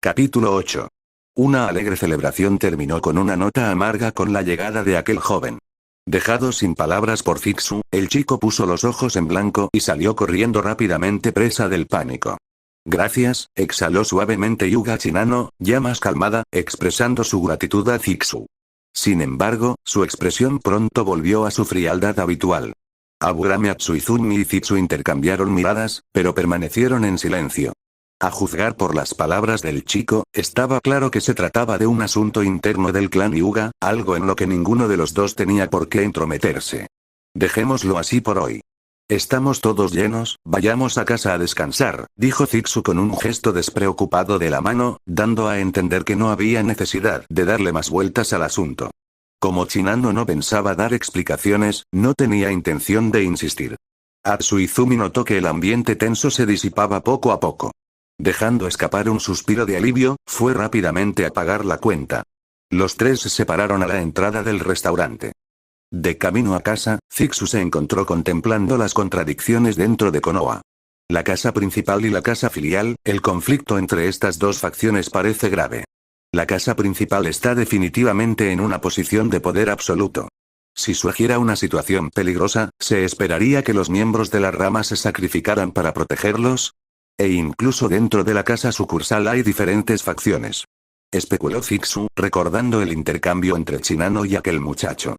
Capítulo 8. Una alegre celebración terminó con una nota amarga con la llegada de aquel joven. Dejado sin palabras por Zixu, el chico puso los ojos en blanco y salió corriendo rápidamente presa del pánico. Gracias, exhaló suavemente Yuga Chinano, ya más calmada, expresando su gratitud a Zixu. Sin embargo, su expresión pronto volvió a su frialdad habitual. Aburame Atsuizumi y Zixu intercambiaron miradas, pero permanecieron en silencio. A juzgar por las palabras del chico, estaba claro que se trataba de un asunto interno del clan Hyuga, algo en lo que ninguno de los dos tenía por qué entrometerse. Dejémoslo así por hoy. Estamos todos llenos, vayamos a casa a descansar, dijo Zixu con un gesto despreocupado de la mano, dando a entender que no había necesidad de darle más vueltas al asunto. Como Chinano no pensaba dar explicaciones, no tenía intención de insistir. Atsuizumi notó que el ambiente tenso se disipaba poco a poco. Dejando escapar un suspiro de alivio, fue rápidamente a pagar la cuenta. Los tres se separaron a la entrada del restaurante. De camino a casa, Zixu se encontró contemplando las contradicciones dentro de Konoha. La casa principal y la casa filial, el conflicto entre estas dos facciones parece grave. La casa principal está definitivamente en una posición de poder absoluto. Si surgiera una situación peligrosa, se esperaría que los miembros de la rama se sacrificaran para protegerlos. E incluso dentro de la casa sucursal hay diferentes facciones. Especuló Zixu, recordando el intercambio entre Chinano y aquel muchacho.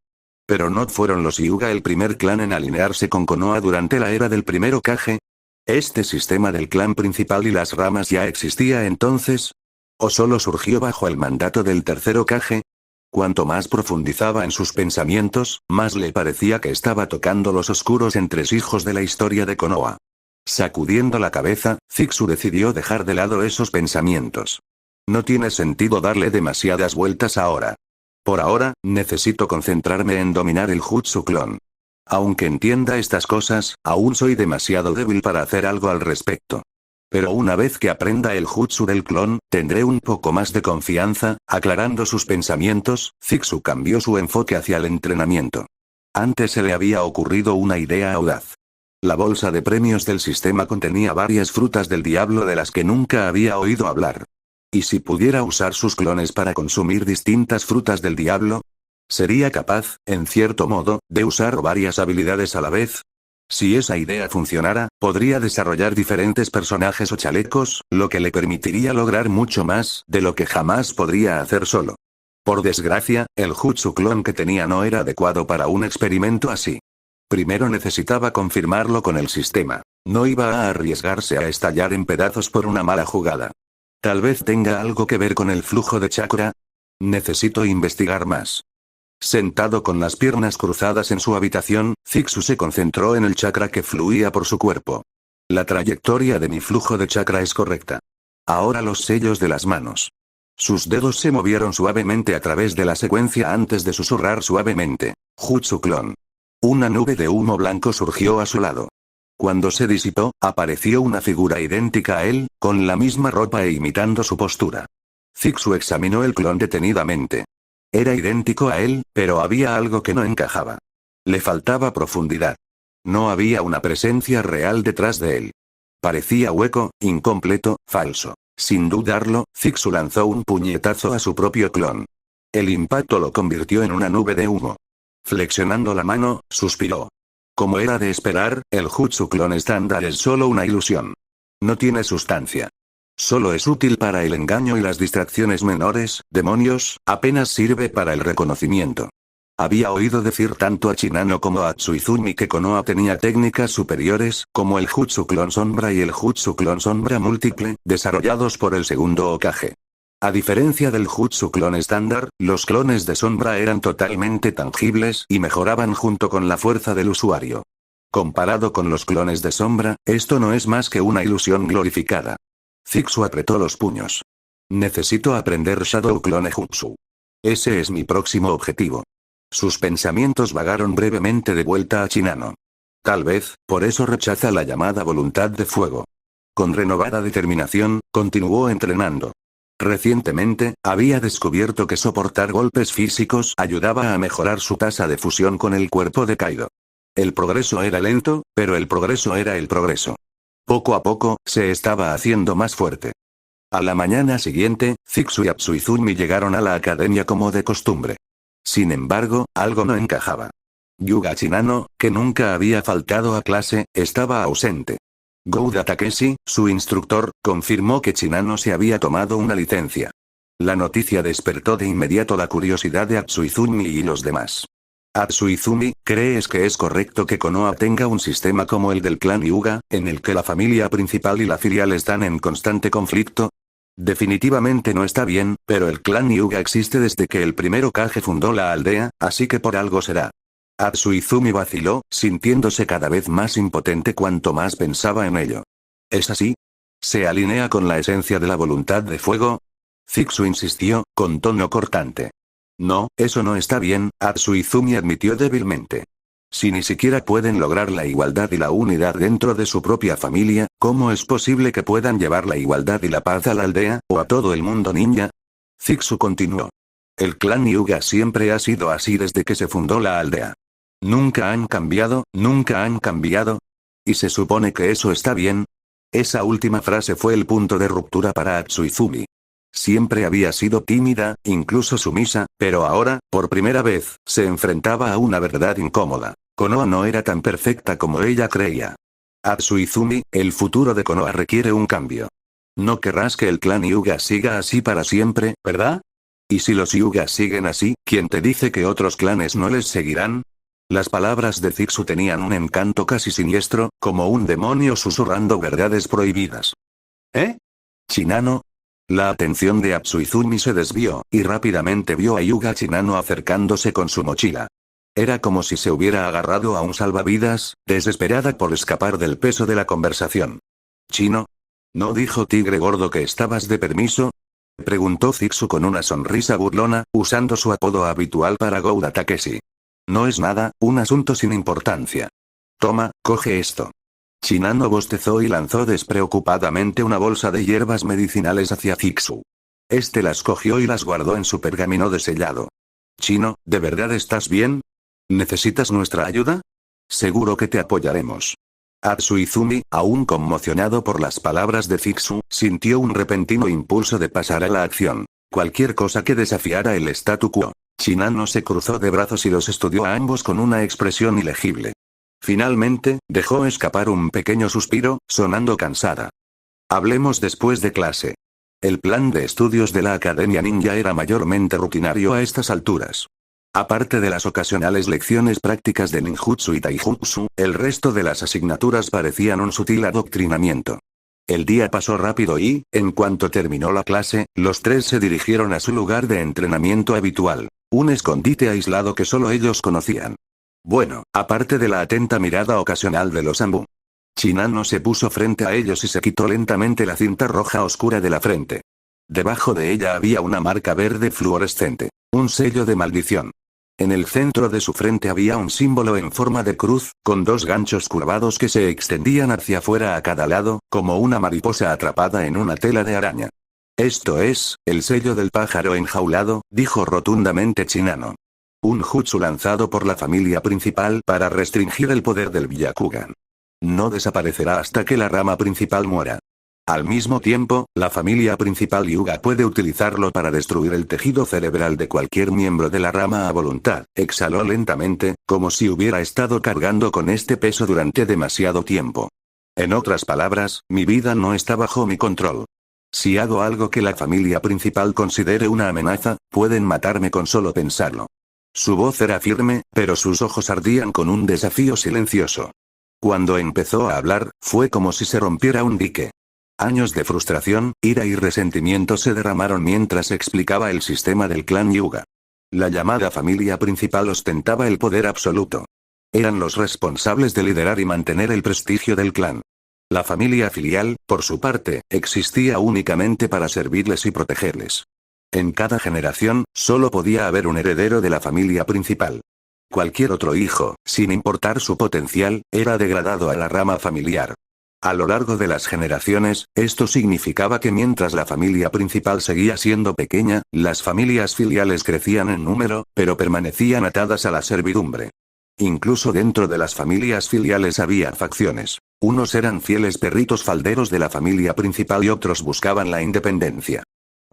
Pero ¿no fueron los Hyuga el primer clan en alinearse con Konoha durante la era del primer Hokage? ¿Este sistema del clan principal y las ramas ya existía entonces? ¿O solo surgió bajo el mandato del tercer Hokage? Cuanto más profundizaba en sus pensamientos, más le parecía que estaba tocando los oscuros entresijos de la historia de Konoha. Sacudiendo la cabeza, Zixu decidió dejar de lado esos pensamientos. No tiene sentido darle demasiadas vueltas ahora. Por ahora, necesito concentrarme en dominar el Jutsu Clon. Aunque entienda estas cosas, aún soy demasiado débil para hacer algo al respecto. Pero una vez que aprenda el Jutsu del clon, tendré un poco más de confianza. Aclarando sus pensamientos, Zixu cambió su enfoque hacia el entrenamiento. Antes se le había ocurrido una idea audaz. La bolsa de premios del sistema contenía varias frutas del diablo de las que nunca había oído hablar. ¿Y si pudiera usar sus clones para consumir distintas frutas del diablo? ¿Sería capaz, en cierto modo, de usar varias habilidades a la vez? Si esa idea funcionara, podría desarrollar diferentes personajes o chalecos, lo que le permitiría lograr mucho más de lo que jamás podría hacer solo. Por desgracia, el Jutsu clon que tenía no era adecuado para un experimento así. Primero necesitaba confirmarlo con el sistema. No iba a arriesgarse a estallar en pedazos por una mala jugada. Tal vez tenga algo que ver con el flujo de chakra. Necesito investigar más. Sentado con las piernas cruzadas en su habitación, Zixu se concentró en el chakra que fluía por su cuerpo. La trayectoria de mi flujo de chakra es correcta. Ahora los sellos de las manos. Sus dedos se movieron suavemente a través de la secuencia antes de susurrar suavemente. Jutsu clon. Una nube de humo blanco surgió a su lado. Cuando se disipó, apareció una figura idéntica a él, con la misma ropa e imitando su postura. Zixu examinó el clon detenidamente. Era idéntico a él, pero había algo que no encajaba. Le faltaba profundidad. No había una presencia real detrás de él. Parecía hueco, incompleto, falso. Sin dudarlo, Zixu lanzó un puñetazo a su propio clon. El impacto lo convirtió en una nube de humo. Flexionando la mano, suspiró. Como era de esperar, el Jutsu clon estándar es solo una ilusión. No tiene sustancia. Solo es útil para el engaño y las distracciones menores. Demonios, apenas sirve para el reconocimiento. Había oído decir tanto a Chinano como a Tsuizumi que Konoha tenía técnicas superiores, como el Jutsu clon sombra y el Jutsu clon sombra múltiple, desarrollados por el segundo Hokage. A diferencia del Jutsu clon estándar, los clones de sombra eran totalmente tangibles y mejoraban junto con la fuerza del usuario. Comparado con los clones de sombra, esto no es más que una ilusión glorificada. Zixu apretó los puños. Necesito aprender Shadow Clone Jutsu. Ese es mi próximo objetivo. Sus pensamientos vagaron brevemente de vuelta a Chinano. Tal vez, por eso rechaza la llamada voluntad de fuego. Con renovada determinación, continuó entrenando. Recientemente, había descubierto que soportar golpes físicos ayudaba a mejorar su tasa de fusión con el cuerpo de Kaido. El progreso era lento, pero el progreso era el progreso. Poco a poco, se estaba haciendo más fuerte. A la mañana siguiente, Zixu y Atsuizumi llegaron a la academia como de costumbre. Sin embargo, algo no encajaba. Yuga Chinano, que nunca había faltado a clase, estaba ausente. Gouda Takeshi, su instructor, confirmó que Chinano se había tomado una licencia. La noticia despertó de inmediato la curiosidad de Atsuizumi y los demás. Atsuizumi, ¿crees que es correcto que Konoha tenga un sistema como el del clan Hyuga, en el que la familia principal y la filial están en constante conflicto? Definitivamente no está bien, pero el clan Hyuga existe desde que el primer Hokage fundó la aldea, así que por algo será. Atsuizumi vaciló, sintiéndose cada vez más impotente cuanto más pensaba en ello. ¿Es así? ¿Se alinea con la esencia de la voluntad de fuego? Zixu insistió, con tono cortante. No, eso no está bien, Atsuizumi admitió débilmente. Si ni siquiera pueden lograr la igualdad y la unidad dentro de su propia familia, ¿cómo es posible que puedan llevar la igualdad y la paz a la aldea, o a todo el mundo ninja? Zixu continuó. El clan Hyuga siempre ha sido así desde que se fundó la aldea. Nunca han cambiado, nunca han cambiado. ¿Y se supone que eso está bien? Esa última frase fue el punto de ruptura para Atsuizumi. Siempre había sido tímida, incluso sumisa, pero ahora, por primera vez, se enfrentaba a una verdad incómoda. Konoha no era tan perfecta como ella creía. Atsuizumi, el futuro de Konoha requiere un cambio. No querrás que el clan Hyuga siga así para siempre, ¿verdad? Y si los Hyuga siguen así, ¿quién te dice que otros clanes no les seguirán? Las palabras de Zixu tenían un encanto casi siniestro, como un demonio susurrando verdades prohibidas. ¿Eh? ¿Chinano? La atención de Atsuizumi se desvió, y rápidamente vio a Yuga Chinano acercándose con su mochila. Era como si se hubiera agarrado a un salvavidas, desesperada por escapar del peso de la conversación. ¿Chino? ¿No dijo Tigre Gordo que estabas de permiso? Preguntó Zixu con una sonrisa burlona, usando su apodo habitual para Gouda Takeshi. No es nada, un asunto sin importancia. Toma, coge esto. Chinano bostezó y lanzó despreocupadamente una bolsa de hierbas medicinales hacia Zixu. Este las cogió y las guardó en su pergamino de sellado. Chino, ¿de verdad estás bien? ¿Necesitas nuestra ayuda? Seguro que te apoyaremos. Atsuizumi, aún conmocionado por las palabras de Zixu, sintió un repentino impulso de pasar a la acción. Cualquier cosa que desafiara el statu quo. Chinano se cruzó de brazos y los estudió a ambos con una expresión ilegible. Finalmente, dejó escapar un pequeño suspiro, sonando cansada. Hablemos después de clase. El plan de estudios de la Academia Ninja era mayormente rutinario a estas alturas. Aparte de las ocasionales lecciones prácticas de ninjutsu y taijutsu, el resto de las asignaturas parecían un sutil adoctrinamiento. El día pasó rápido y, en cuanto terminó la clase, los tres se dirigieron a su lugar de entrenamiento habitual, un escondite aislado que solo ellos conocían. Bueno, aparte de la atenta mirada ocasional de los Anbu. Chinano se puso frente a ellos y se quitó lentamente la cinta roja oscura de la frente. Debajo de ella había una marca verde fluorescente, un sello de maldición. En el centro de su frente había un símbolo en forma de cruz, con dos ganchos curvados que se extendían hacia afuera a cada lado, como una mariposa atrapada en una tela de araña. Esto es, el sello del pájaro enjaulado, dijo rotundamente Chinano. Un jutsu lanzado por la familia principal para restringir el poder del Byakugan. No desaparecerá hasta que la rama principal muera. Al mismo tiempo, la familia principal Hyuga puede utilizarlo para destruir el tejido cerebral de cualquier miembro de la rama a voluntad. Exhaló lentamente, como si hubiera estado cargando con este peso durante demasiado tiempo. En otras palabras, mi vida no está bajo mi control. Si hago algo que la familia principal considere una amenaza, pueden matarme con solo pensarlo. Su voz era firme, pero sus ojos ardían con un desafío silencioso. Cuando empezó a hablar, fue como si se rompiera un dique. Años de frustración, ira y resentimiento se derramaron mientras explicaba el sistema del clan Hyuga. La llamada familia principal ostentaba el poder absoluto. Eran los responsables de liderar y mantener el prestigio del clan. La familia filial, por su parte, existía únicamente para servirles y protegerles. En cada generación, solo podía haber un heredero de la familia principal. Cualquier otro hijo, sin importar su potencial, era degradado a la rama familiar. A lo largo de las generaciones, esto significaba que mientras la familia principal seguía siendo pequeña, las familias filiales crecían en número, pero permanecían atadas a la servidumbre. Incluso dentro de las familias filiales había facciones. Unos eran fieles perritos falderos de la familia principal y otros buscaban la independencia.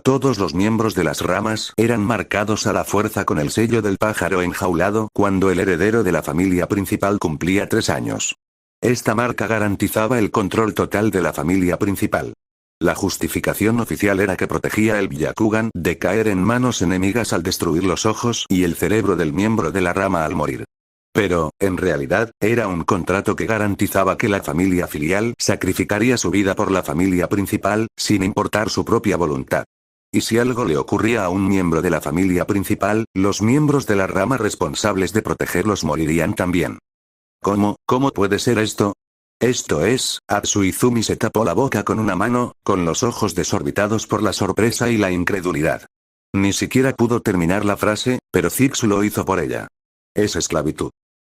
Todos los miembros de las ramas eran marcados a la fuerza con el sello del pájaro enjaulado cuando el heredero de la familia principal cumplía 3 años. Esta marca garantizaba el control total de la familia principal. La justificación oficial era que protegía el Byakugan de caer en manos enemigas al destruir los ojos y el cerebro del miembro de la rama al morir. Pero, en realidad, era un contrato que garantizaba que la familia filial sacrificaría su vida por la familia principal, sin importar su propia voluntad. Y si algo le ocurría a un miembro de la familia principal, los miembros de la rama responsables de protegerlos morirían también. ¿Cómo puede ser esto? Esto es, Atsuizumi se tapó la boca con una mano, con los ojos desorbitados por la sorpresa y la incredulidad. Ni siquiera pudo terminar la frase, pero Zixu lo hizo por ella. Es esclavitud.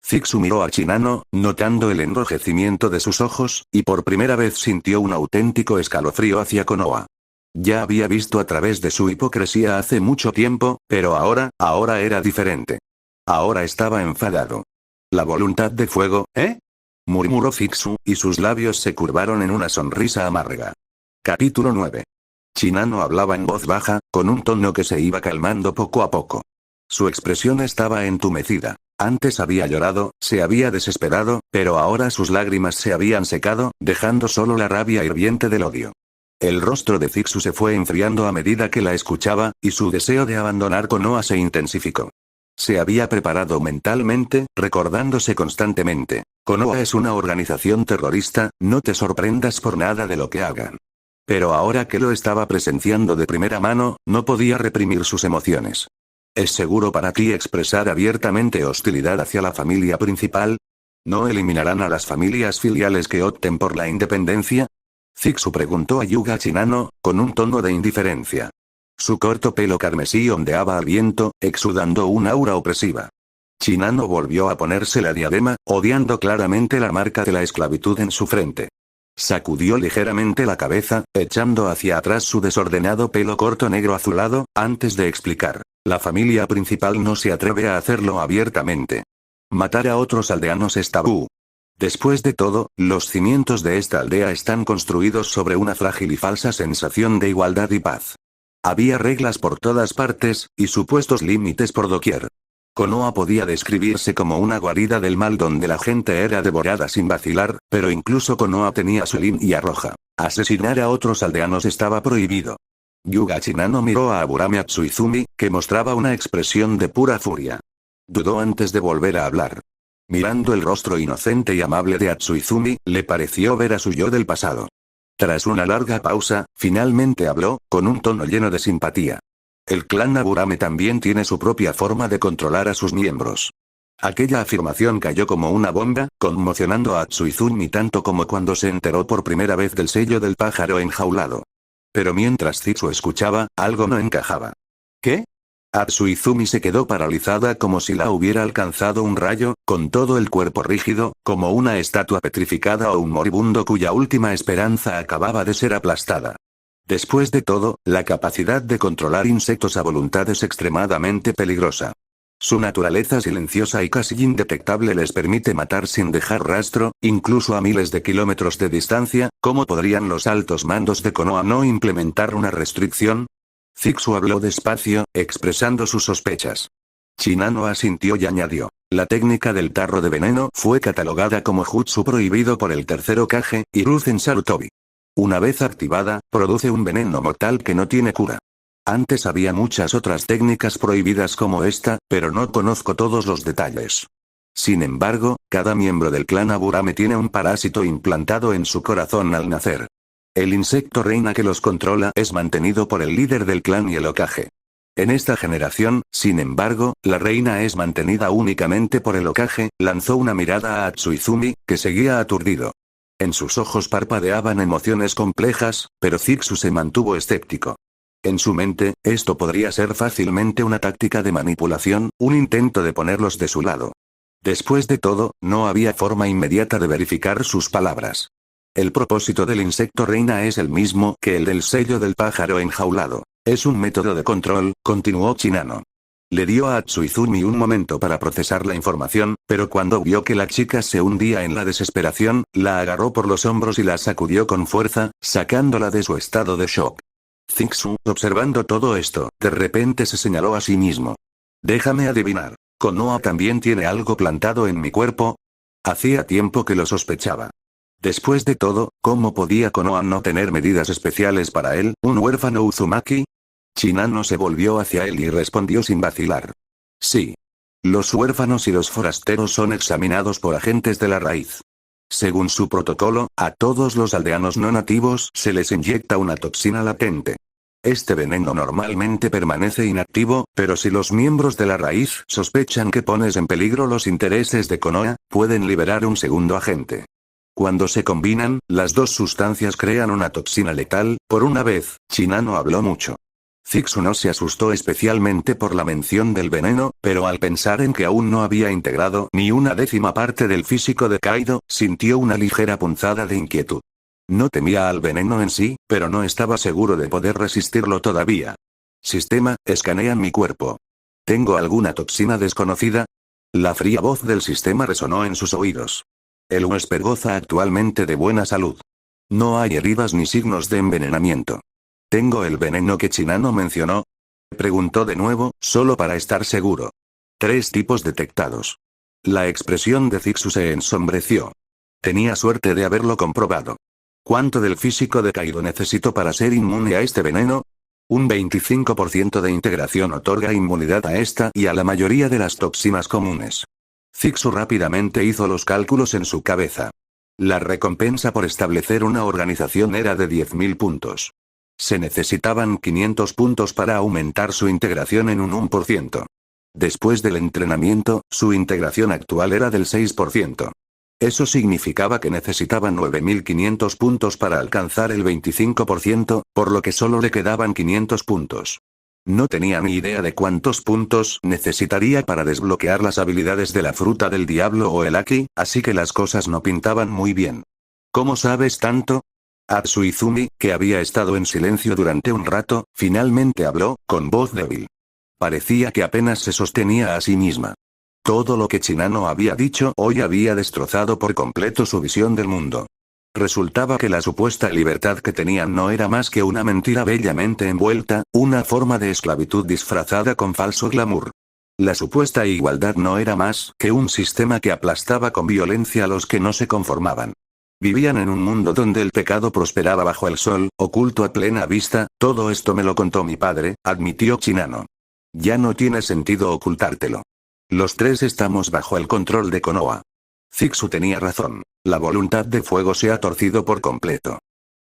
Zixu miró a Shinano, notando el enrojecimiento de sus ojos, y por primera vez sintió un auténtico escalofrío hacia Konoha. Ya había visto a través de su hipocresía hace mucho tiempo, pero ahora era diferente. Ahora estaba enfadado. ¿La voluntad de fuego, murmuró Zixu, y sus labios se curvaron en una sonrisa amarga. Capítulo 9. Shinano hablaba en voz baja, con un tono que se iba calmando poco a poco. Su expresión estaba entumecida. Antes había llorado, se había desesperado, pero ahora sus lágrimas se habían secado, dejando solo la rabia hirviente del odio. El rostro de Zixu se fue enfriando a medida que la escuchaba, y su deseo de abandonar Konoha se intensificó. Se había preparado mentalmente, recordándose constantemente. Konoha es una organización terrorista, no te sorprendas por nada de lo que hagan. Pero ahora que lo estaba presenciando de primera mano, no podía reprimir sus emociones. ¿Es seguro para ti expresar abiertamente hostilidad hacia la familia principal? ¿No eliminarán a las familias filiales que opten por la independencia? Zixu preguntó a Yuga Shinano, con un tono de indiferencia. Su corto pelo carmesí ondeaba al viento, exudando un aura opresiva. Shinano volvió a ponerse la diadema, odiando claramente la marca de la esclavitud en su frente. Sacudió ligeramente la cabeza, echando hacia atrás su desordenado pelo corto negro azulado, antes de explicar. La familia principal no se atreve a hacerlo abiertamente. Matar a otros aldeanos es tabú. Después de todo, los cimientos de esta aldea están construidos sobre una frágil y falsa sensación de igualdad y paz. Había reglas por todas partes, y supuestos límites por doquier. Konoha podía describirse como una guarida del mal donde la gente era devorada sin vacilar, pero incluso Konoha tenía su línea roja. Asesinar a otros aldeanos estaba prohibido. Yuga Shinano miró a Aburame Atsuizumi, que mostraba una expresión de pura furia. Dudó antes de volver a hablar. Mirando el rostro inocente y amable de Atsuizumi, le pareció ver a su yo del pasado. Tras una larga pausa, finalmente habló, con un tono lleno de simpatía. El clan Aburame también tiene su propia forma de controlar a sus miembros. Aquella afirmación cayó como una bomba, conmocionando a Atsuizumi tanto como cuando se enteró por primera vez del sello del pájaro enjaulado. Pero mientras Zixu escuchaba, algo no encajaba. ¿Qué? Atsuizumi se quedó paralizada como si la hubiera alcanzado un rayo, con todo el cuerpo rígido, como una estatua petrificada o un moribundo cuya última esperanza acababa de ser aplastada. Después de todo, la capacidad de controlar insectos a voluntad es extremadamente peligrosa. Su naturaleza silenciosa y casi indetectable les permite matar sin dejar rastro, incluso a miles de kilómetros de distancia. ¿Cómo podrían los altos mandos de Konoha no implementar una restricción? Zixu habló despacio, expresando sus sospechas. Shinano asintió y añadió. La técnica del tarro de veneno fue catalogada como jutsu prohibido por el tercer Hokage, Hiruzen Sarutobi. Una vez activada, produce un veneno mortal que no tiene cura. Antes había muchas otras técnicas prohibidas como esta, pero no conozco todos los detalles. Sin embargo, cada miembro del clan Aburame tiene un parásito implantado en su corazón al nacer. El insecto reina que los controla es mantenido por el líder del clan y el Hokage. En esta generación, sin embargo, la reina es mantenida únicamente por el Hokage. Lanzó una mirada a Atsuizumi, que seguía aturdido. En sus ojos parpadeaban emociones complejas, pero Zixu se mantuvo escéptico. En su mente, esto podría ser fácilmente una táctica de manipulación, un intento de ponerlos de su lado. Después de todo, no había forma inmediata de verificar sus palabras. El propósito del insecto reina es el mismo que el del sello del pájaro enjaulado. Es un método de control, continuó Shinano. Le dio a Tsuizumi un momento para procesar la información, pero cuando vio que la chica se hundía en la desesperación, la agarró por los hombros y la sacudió con fuerza, sacándola de su estado de shock. Zixu, observando todo esto, de repente se señaló a sí mismo. Déjame adivinar. ¿Konoha también tiene algo plantado en mi cuerpo? Hacía tiempo que lo sospechaba. Después de todo, ¿cómo podía Konoha no tener medidas especiales para él, un huérfano Uzumaki? Shinano se volvió hacia él y respondió sin vacilar. Sí. Los huérfanos y los forasteros son examinados por agentes de la raíz. Según su protocolo, a todos los aldeanos no nativos se les inyecta una toxina latente. Este veneno normalmente permanece inactivo, pero si los miembros de la raíz sospechan que pones en peligro los intereses de Konoha, pueden liberar un segundo agente. Cuando se combinan, las dos sustancias crean una toxina letal. Por una vez, Shinano habló mucho. Zixu no se asustó especialmente por la mención del veneno, pero al pensar en que aún no había integrado ni una décima parte del físico de Kaido, sintió una ligera punzada de inquietud. No temía al veneno en sí, pero no estaba seguro de poder resistirlo todavía. Sistema, escanea mi cuerpo. ¿Tengo alguna toxina desconocida? La fría voz del sistema resonó en sus oídos. El huésped goza actualmente de buena salud. No hay heridas ni signos de envenenamiento. ¿Tengo el veneno que Shinano mencionó? Preguntó de nuevo, solo para estar seguro. 3 tipos detectados. La expresión de Zixu se ensombreció. Tenía suerte de haberlo comprobado. ¿Cuánto del físico de Kaido necesito para ser inmune a este veneno? Un 25% de integración otorga inmunidad a esta y a la mayoría de las toxinas comunes. Zixu rápidamente hizo los cálculos en su cabeza. La recompensa por establecer una organización era de 10.000 puntos. Se necesitaban 500 puntos para aumentar su integración en un 1%. Después del entrenamiento, su integración actual era del 6%. Eso significaba que necesitaban 9.500 puntos para alcanzar el 25%, por lo que solo le quedaban 500 puntos. No tenía ni idea de cuántos puntos necesitaría para desbloquear las habilidades de la fruta del diablo o el Haki, así que las cosas no pintaban muy bien. ¿Cómo sabes tanto? Tsuizumi, que había estado en silencio durante un rato, finalmente habló, con voz débil. Parecía que apenas se sostenía a sí misma. Todo lo que Shinano había dicho hoy había destrozado por completo su visión del mundo. Resultaba que la supuesta libertad que tenían no era más que una mentira bellamente envuelta, una forma de esclavitud disfrazada con falso glamour. La supuesta igualdad no era más que un sistema que aplastaba con violencia a los que no se conformaban. Vivían en un mundo donde el pecado prosperaba bajo el sol, oculto a plena vista. Todo esto me lo contó mi padre, admitió Shinano. Ya no tiene sentido ocultártelo. Los 3 estamos bajo el control de Konoha. Zixu tenía razón. La voluntad de fuego se ha torcido por completo.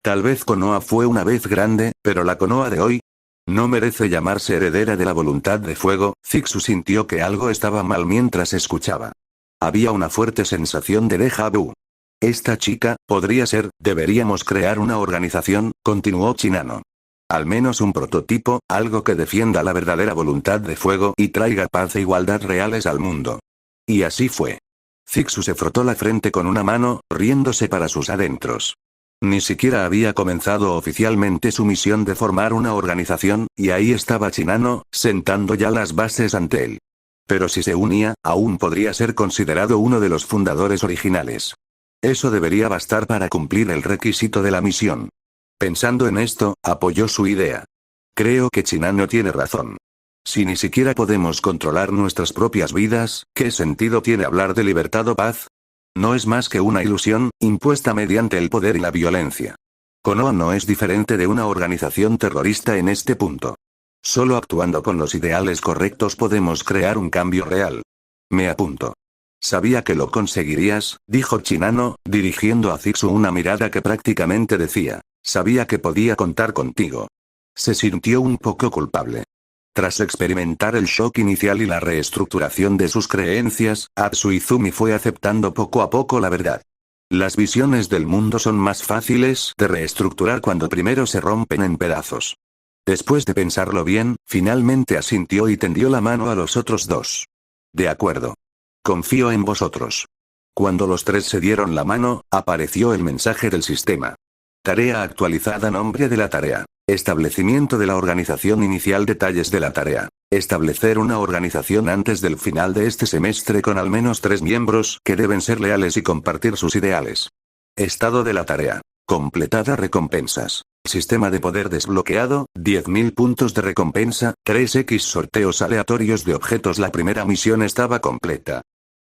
Tal vez Konoha fue una vez grande, pero la Konoha de hoy no merece llamarse heredera de la voluntad de fuego. Zixu sintió que algo estaba mal mientras escuchaba. Había una fuerte sensación de déjà vu. Esta chica, podría ser, deberíamos crear una organización, continuó Shinano. Al menos un prototipo, algo que defienda la verdadera voluntad de fuego y traiga paz e igualdad reales al mundo. Y así fue. Zixu se frotó la frente con una mano, riéndose para sus adentros. Ni siquiera había comenzado oficialmente su misión de formar una organización, y ahí estaba Shinano, sentando ya las bases ante él. Pero si se unía, aún podría ser considerado uno de los fundadores originales. Eso debería bastar para cumplir el requisito de la misión. Pensando en esto, apoyó su idea. Creo que Shinano tiene razón. Si ni siquiera podemos controlar nuestras propias vidas, ¿qué sentido tiene hablar de libertad o paz? No es más que una ilusión, impuesta mediante el poder y la violencia. Konoha no es diferente de una organización terrorista en este punto. Solo actuando con los ideales correctos podemos crear un cambio real. Me apunto. Sabía que lo conseguirías, dijo Shinano, dirigiendo a Zixu una mirada que prácticamente decía, sabía que podía contar contigo. Se sintió un poco culpable. Tras experimentar el shock inicial y la reestructuración de sus creencias, Tsuizumi fue aceptando poco a poco la verdad. Las visiones del mundo son más fáciles de reestructurar cuando primero se rompen en pedazos. Después de pensarlo bien, finalmente asintió y tendió la mano a los otros 2. De acuerdo. Confío en vosotros. Cuando los 3 se dieron la mano, apareció el mensaje del sistema. Tarea actualizada. Nombre de la tarea. Establecimiento de la organización inicial. Detalles de la tarea. Establecer una organización antes del final de este semestre con al menos 3 miembros que deben ser leales y compartir sus ideales. Estado de la tarea. Completada recompensas. Sistema de poder desbloqueado, 10.000 puntos de recompensa, 3x sorteos aleatorios de objetos. La primera misión estaba completa.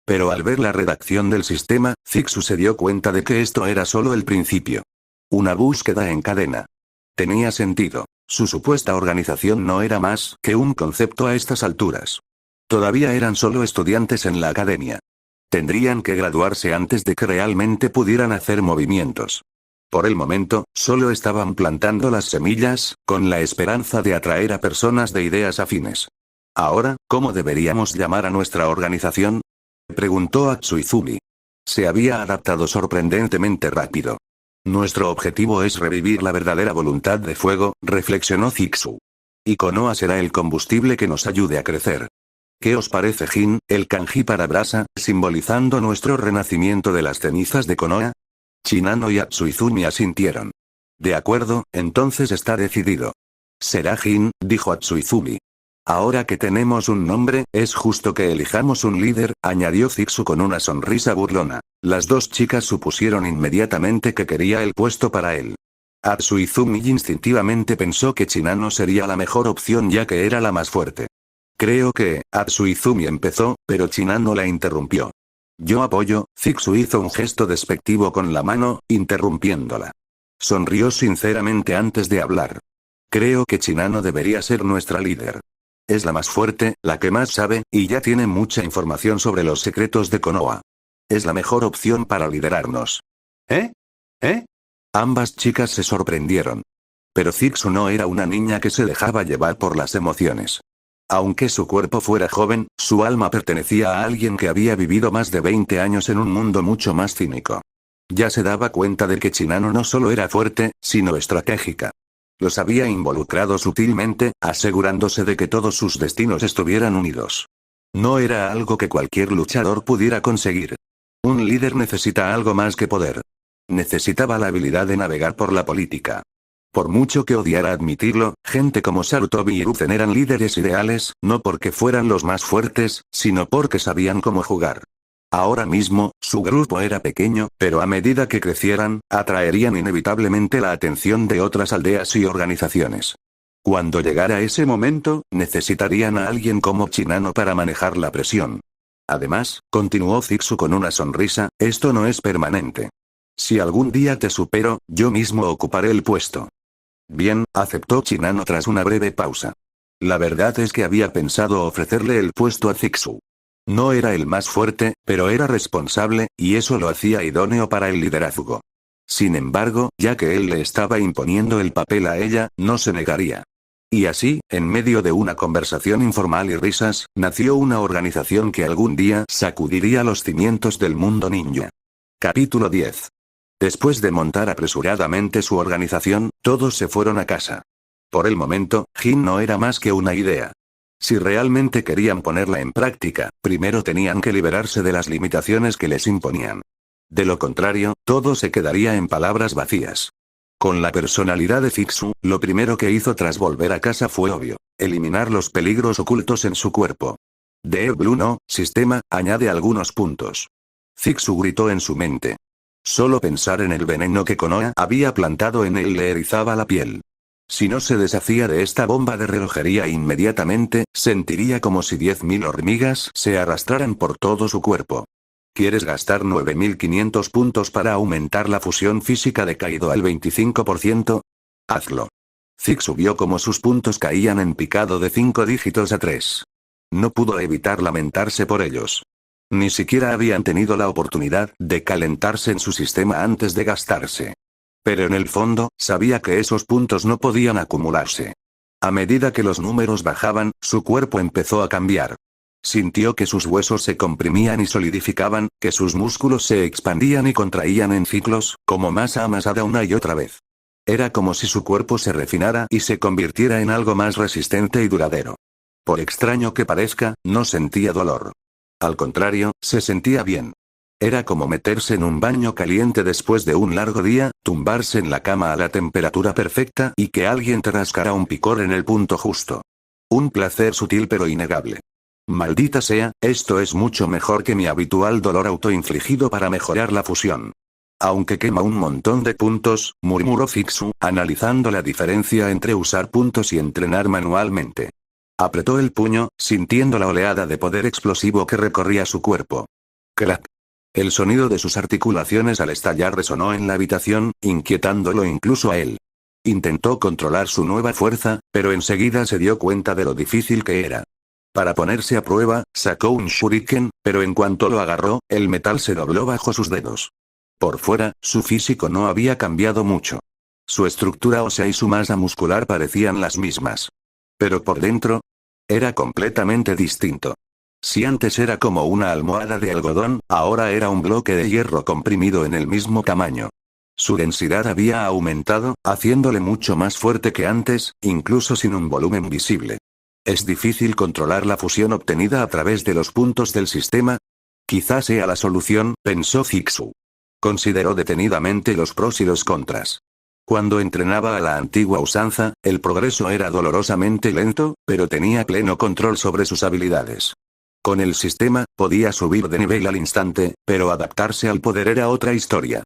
Pero al ver la redacción del sistema, Zixu se dio cuenta de que esto era solo el principio. Una búsqueda en cadena. Tenía sentido. Su supuesta organización no era más que un concepto a estas alturas. Todavía eran solo estudiantes en la academia. Tendrían que graduarse antes de que realmente pudieran hacer movimientos. Por el momento, solo estaban plantando las semillas, con la esperanza de atraer a personas de ideas afines. Ahora, ¿cómo deberíamos llamar a nuestra organización?, preguntó a Tsuizumi. Se había adaptado sorprendentemente rápido. Nuestro objetivo es revivir la verdadera voluntad de fuego, reflexionó Zixu. Y Konoha será el combustible que nos ayude a crecer. ¿Qué os parece Jin, el kanji para brasa, simbolizando nuestro renacimiento de las cenizas de Konoha? Shinano y Tsuizumi asintieron. De acuerdo, entonces está decidido. Será Jin, dijo Tsuizumi. Ahora que tenemos un nombre, es justo que elijamos un líder, añadió Zixu con una sonrisa burlona. Las dos chicas supusieron inmediatamente que quería el puesto para él. Tsuizumi instintivamente pensó que Shinano sería la mejor opción ya que era la más fuerte. Creo que, Tsuizumi empezó, pero Shinano la interrumpió. Yo apoyo, Zixu hizo un gesto despectivo con la mano, interrumpiéndola. Sonrió sinceramente antes de hablar. Creo que Shinano debería ser nuestra líder. Es la más fuerte, la que más sabe, y ya tiene mucha información sobre los secretos de Konoha. Es la mejor opción para liderarnos. ¿Eh? Ambas chicas se sorprendieron. Pero Zixu no era una niña que se dejaba llevar por las emociones. Aunque su cuerpo fuera joven, su alma pertenecía a alguien que había vivido más de 20 años en un mundo mucho más cínico. Ya se daba cuenta de que Shinano no solo era fuerte, sino estratégica. Los había involucrado sutilmente, asegurándose de que todos sus destinos estuvieran unidos. No era algo que cualquier luchador pudiera conseguir. Un líder necesita algo más que poder. Necesitaba la habilidad de navegar por la política. Por mucho que odiara admitirlo, gente como Sarutobi y Hiruzen eran líderes ideales, no porque fueran los más fuertes, sino porque sabían cómo jugar. Ahora mismo, su grupo era pequeño, pero a medida que crecieran, atraerían inevitablemente la atención de otras aldeas y organizaciones. Cuando llegara ese momento, necesitarían a alguien como Shinano para manejar la presión. Además, continuó Zixu con una sonrisa, esto no es permanente. Si algún día te supero, yo mismo ocuparé el puesto. Bien, aceptó Shinano tras una breve pausa. La verdad es que había pensado ofrecerle el puesto a Zixu. No era el más fuerte, pero era responsable, y eso lo hacía idóneo para el liderazgo. Sin embargo, ya que él le estaba imponiendo el papel a ella, no se negaría. Y así, en medio de una conversación informal y risas, nació una organización que algún día sacudiría los cimientos del mundo ninja. Capítulo 10. Después de montar apresuradamente su organización, todos se fueron a casa. Por el momento, Jin no era más que una idea. Si realmente querían ponerla en práctica, primero tenían que liberarse de las limitaciones que les imponían. De lo contrario, todo se quedaría en palabras vacías. Con la personalidad de Zixu, lo primero que hizo tras volver a casa fue obvio: eliminar los peligros ocultos en su cuerpo. De Blue no, sistema, añade algunos puntos. Zixu gritó en su mente. Solo pensar en el veneno que Konoha había plantado en él le erizaba la piel. Si no se deshacía de esta bomba de relojería inmediatamente, sentiría como si 10.000 hormigas se arrastraran por todo su cuerpo. ¿Quieres gastar 9.500 puntos para aumentar la fusión física de Kaido al 25%? Hazlo. Zixu vio como sus puntos caían en picado de 5 dígitos a 3. No pudo evitar lamentarse por ellos. Ni siquiera habían tenido la oportunidad de calentarse en su sistema antes de gastarse. Pero en el fondo, sabía que esos puntos no podían acumularse. A medida que los números bajaban, su cuerpo empezó a cambiar. Sintió que sus huesos se comprimían y solidificaban, que sus músculos se expandían y contraían en ciclos, como masa amasada una y otra vez. Era como si su cuerpo se refinara y se convirtiera en algo más resistente y duradero. Por extraño que parezca, no sentía dolor. Al contrario, se sentía bien. Era como meterse en un baño caliente después de un largo día, tumbarse en la cama a la temperatura perfecta y que alguien te rascara un picor en el punto justo. Un placer sutil pero innegable. Maldita sea, esto es mucho mejor que mi habitual dolor autoinfligido para mejorar la fusión. Aunque quema un montón de puntos, murmuró Fixu, analizando la diferencia entre usar puntos y entrenar manualmente. Apretó el puño, sintiendo la oleada de poder explosivo que recorría su cuerpo. ¡Crack! El sonido de sus articulaciones al estallar resonó en la habitación, inquietándolo incluso a él. Intentó controlar su nueva fuerza, pero enseguida se dio cuenta de lo difícil que era. Para ponerse a prueba, sacó un shuriken, pero en cuanto lo agarró, el metal se dobló bajo sus dedos. Por fuera, su físico no había cambiado mucho. Su estructura ósea y su masa muscular parecían las mismas. Pero por dentro, era completamente distinto. Si antes era como una almohada de algodón, ahora era un bloque de hierro comprimido en el mismo tamaño. Su densidad había aumentado, haciéndole mucho más fuerte que antes, incluso sin un volumen visible. ¿Es difícil controlar la fusión obtenida a través de los puntos del sistema? Quizás sea la solución, pensó Fixu. Consideró detenidamente los pros y los contras. Cuando entrenaba a la antigua usanza, el progreso era dolorosamente lento, pero tenía pleno control sobre sus habilidades. Con el sistema, podía subir de nivel al instante, pero adaptarse al poder era otra historia.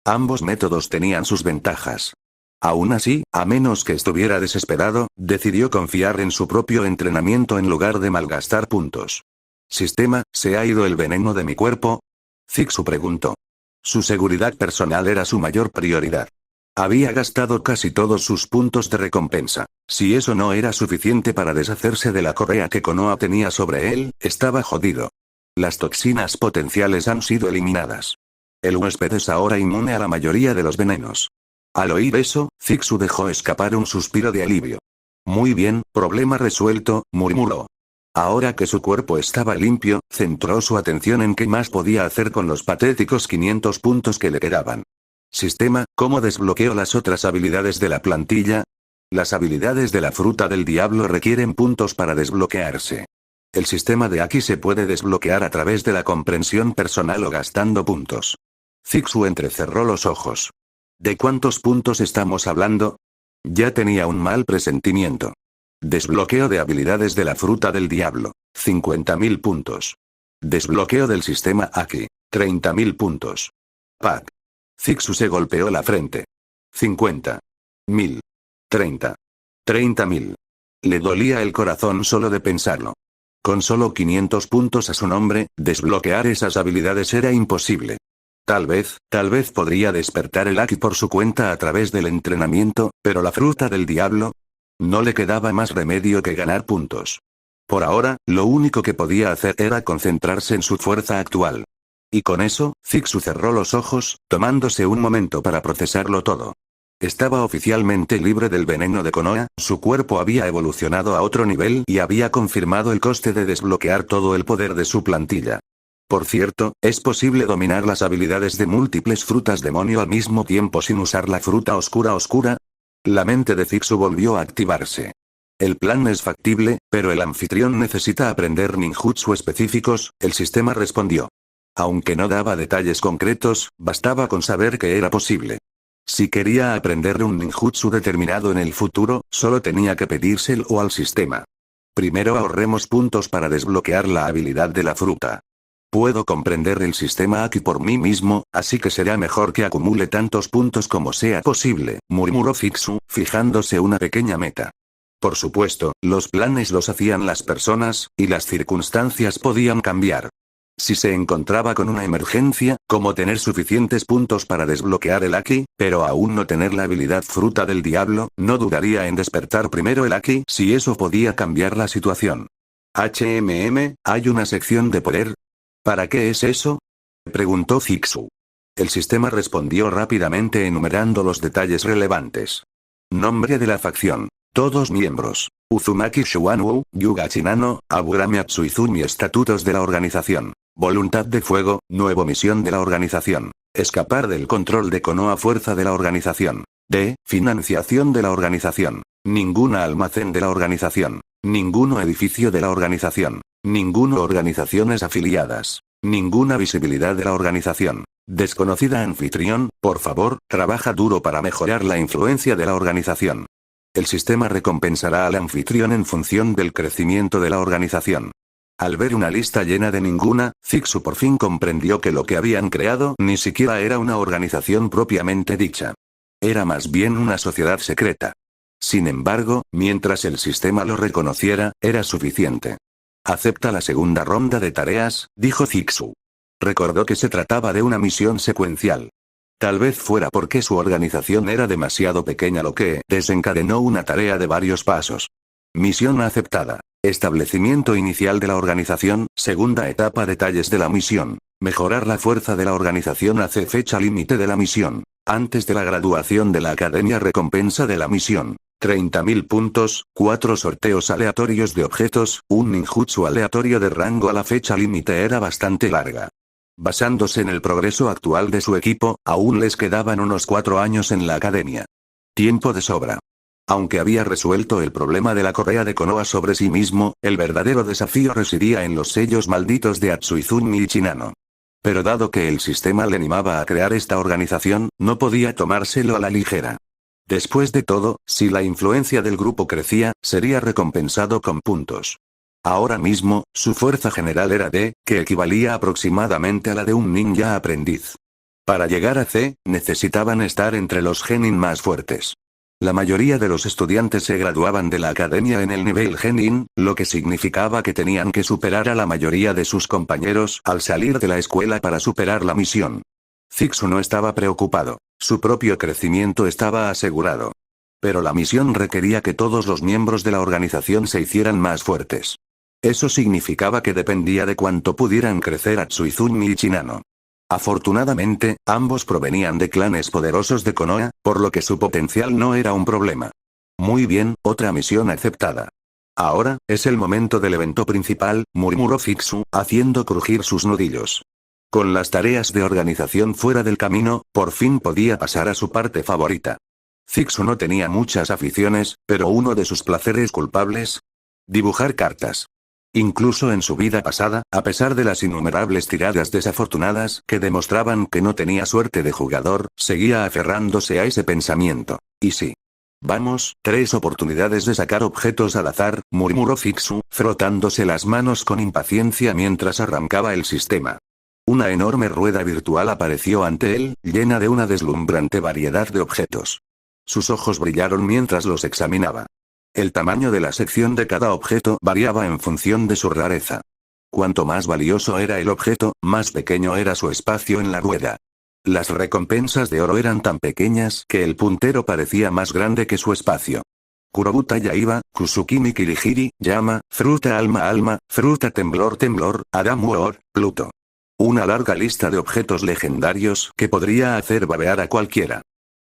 Ambos métodos tenían sus ventajas. Aún así, a menos que estuviera desesperado, decidió confiar en su propio entrenamiento en lugar de malgastar puntos. «Sistema, ¿se ha ido el veneno de mi cuerpo?», Fixu preguntó. Su seguridad personal era su mayor prioridad. Había gastado casi todos sus puntos de recompensa. Si eso no era suficiente para deshacerse de la correa que Konoha tenía sobre él, estaba jodido. Las toxinas potenciales han sido eliminadas. El huésped es ahora inmune a la mayoría de los venenos. Al oír eso, Fixu dejó escapar un suspiro de alivio. Muy bien, problema resuelto, murmuró. Ahora que su cuerpo estaba limpio, centró su atención en qué más podía hacer con los patéticos 500 puntos que le quedaban. Sistema, ¿cómo desbloqueo las otras habilidades de la plantilla? Las habilidades de la fruta del diablo requieren puntos para desbloquearse. El sistema de Aki se puede desbloquear a través de la comprensión personal o gastando puntos. Fixu entrecerró los ojos. ¿De cuántos puntos estamos hablando? Ya tenía un mal presentimiento. Desbloqueo de habilidades de la fruta del diablo. 50.000 puntos. Desbloqueo del sistema Aki. 30.000 puntos. Pack. Fixu se golpeó la frente. 50.000. 30. 30.000. Le dolía el corazón solo de pensarlo. Con solo 500 puntos a su nombre, desbloquear esas habilidades era imposible. Tal vez podría despertar el Aki por su cuenta a través del entrenamiento, pero la fruta del diablo. No le quedaba más remedio que ganar puntos. Por ahora, lo único que podía hacer era concentrarse en su fuerza actual. Y con eso, Fixu cerró los ojos, tomándose un momento para procesarlo todo. Estaba oficialmente libre del veneno de Konoha, su cuerpo había evolucionado a otro nivel y había confirmado el coste de desbloquear todo el poder de su plantilla. Por cierto, es posible dominar las habilidades de múltiples frutas demonio al mismo tiempo sin usar la fruta oscura. La mente de Fixu volvió a activarse. El plan es factible, pero el anfitrión necesita aprender ninjutsu específicos, el sistema respondió. Aunque no daba detalles concretos, bastaba con saber que era posible. Si quería aprender un ninjutsu determinado en el futuro, solo tenía que pedírselo al sistema. Primero ahorremos puntos para desbloquear la habilidad de la fruta. Puedo comprender el sistema Aki por mí mismo, así que será mejor que acumule tantos puntos como sea posible, murmuró Fixu, fijándose una pequeña meta. Por supuesto, los planes los hacían las personas, y las circunstancias podían cambiar. Si se encontraba con una emergencia, como tener suficientes puntos para desbloquear el Aki, pero aún no tener la habilidad fruta del diablo, no dudaría en despertar primero el Aki si eso podía cambiar la situación. ¿Hay una sección de poder? ¿Para qué es eso?, preguntó Fixu. El sistema respondió rápidamente enumerando los detalles relevantes. Nombre de la facción. Todos miembros. Uzumaki Shuanwu, Yuga Chinano, Aburame Atsuizumi. Estatutos de la organización. Voluntad de fuego, nuevo misión de la organización. Escapar del control de Konoha. Fuerza de la organización. Financiación de la organización. Ninguna almacén de la organización. Ninguno edificio de la organización. Ninguno organizaciones afiliadas. Ninguna visibilidad de la organización. Desconocida anfitrión, por favor, trabaja duro para mejorar la influencia de la organización. El sistema recompensará al anfitrión en función del crecimiento de la organización. Al ver una lista llena de ninguna, Zixu por fin comprendió que lo que habían creado ni siquiera era una organización propiamente dicha. Era más bien una sociedad secreta. Sin embargo, mientras el sistema lo reconociera, era suficiente. Acepta la segunda ronda de tareas, dijo Zixu. Recordó que se trataba de una misión secuencial. Tal vez fuera porque su organización era demasiado pequeña, lo que desencadenó una tarea de varios pasos. Misión aceptada. Establecimiento inicial de la organización, segunda etapa, detalles de la misión. Mejorar la fuerza de la organización hace fecha límite de la misión. Antes de la graduación de la academia, recompensa de la misión. 30.000 puntos, 4 sorteos aleatorios de objetos, un ninjutsu aleatorio de rango. A la fecha límite era bastante larga. Basándose en el progreso actual de su equipo, aún les quedaban unos 4 años en la academia. Tiempo de sobra. Aunque había resuelto el problema de la correa de Konoha sobre sí mismo, el verdadero desafío residía en los sellos malditos de Atsuizumi Ichinano. Pero dado que el sistema le animaba a crear esta organización, no podía tomárselo a la ligera. Después de todo, si la influencia del grupo crecía, sería recompensado con puntos. Ahora mismo, su fuerza general era D, que equivalía aproximadamente a la de un ninja aprendiz. Para llegar a C, necesitaban estar entre los genin más fuertes. La mayoría de los estudiantes se graduaban de la academia en el nivel genin, lo que significaba que tenían que superar a la mayoría de sus compañeros al salir de la escuela para superar la misión. Zixu no estaba preocupado. Su propio crecimiento estaba asegurado. Pero la misión requería que todos los miembros de la organización se hicieran más fuertes. Eso significaba que dependía de cuánto pudieran crecer Atsuizumi y Chinano. Afortunadamente, ambos provenían de clanes poderosos de Konoha, por lo que su potencial no era un problema. Muy bien, otra misión aceptada. Ahora, es el momento del evento principal, murmuró Zixu, haciendo crujir sus nudillos. Con las tareas de organización fuera del camino, por fin podía pasar a su parte favorita. Zixu no tenía muchas aficiones, pero uno de sus placeres culpables: dibujar cartas. Incluso en su vida pasada, a pesar de las innumerables tiradas desafortunadas que demostraban que no tenía suerte de jugador, seguía aferrándose a ese pensamiento. ¿Y sí? Vamos, 3 oportunidades de sacar objetos al azar, murmuró Zixu, frotándose las manos con impaciencia mientras arrancaba el sistema. Una enorme rueda virtual apareció ante él, llena de una deslumbrante variedad de objetos. Sus ojos brillaron mientras los examinaba. El tamaño de la sección de cada objeto variaba en función de su rareza. Cuanto más valioso era el objeto, más pequeño era su espacio en la rueda. Las recompensas de oro eran tan pequeñas que el puntero parecía más grande que su espacio. Kurobuta Yaiba, Kusukimi Kirihiri, Llama, Fruta Alma, Fruta Temblor, Adam War, Pluto. Una larga lista de objetos legendarios que podría hacer babear a cualquiera.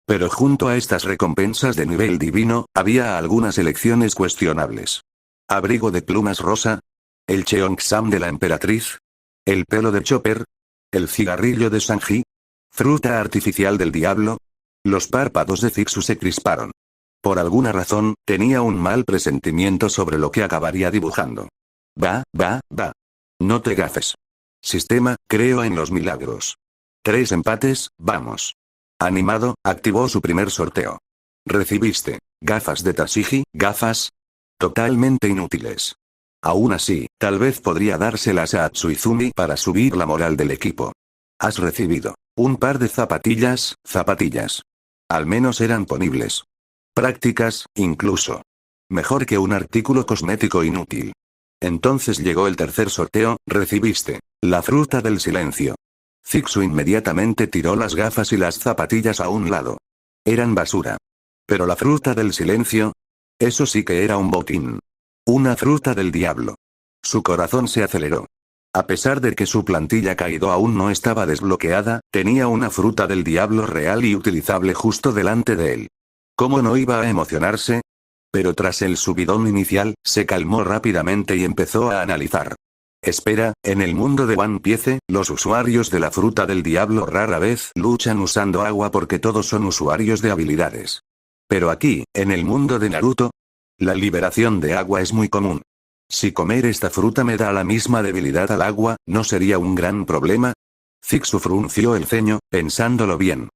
Pero junto a estas recompensas de nivel divino, había algunas elecciones cuestionables. Abrigo de plumas rosa. El Cheongsam de la emperatriz. El pelo de Chopper. El cigarrillo de Sanji. Fruta artificial del diablo. Los párpados de Zixu se crisparon. Por alguna razón, tenía un mal presentimiento sobre lo que acabaría dibujando. Va. No te gafes. Sistema, creo en los milagros. 3 empates, vamos. Animado, activó su primer sorteo. Recibiste gafas de Tashigi, gafas totalmente inútiles. Aún así, tal vez podría dárselas a Atsuizumi para subir la moral del equipo. Has recibido un par de zapatillas. Al menos eran ponibles. Prácticas, incluso. Mejor que un artículo cosmético inútil. Entonces llegó el tercer sorteo, recibiste la fruta del silencio. Zixu inmediatamente tiró las gafas y las zapatillas a un lado. Eran basura. Pero la fruta del silencio, eso sí que era un botín. Una fruta del diablo. Su corazón se aceleró. A pesar de que su plantilla Kaido aún no estaba desbloqueada, tenía una fruta del diablo real y utilizable justo delante de él. ¿Cómo no iba a emocionarse? Pero tras el subidón inicial, se calmó rápidamente y empezó a analizar. Espera, en el mundo de One Piece, los usuarios de la fruta del diablo rara vez luchan usando agua porque todos son usuarios de habilidades. Pero aquí, en el mundo de Naruto, la liberación de agua es muy común. Si comer esta fruta me da la misma debilidad al agua, ¿no sería un gran problema? Zixu frunció el ceño, pensándolo bien.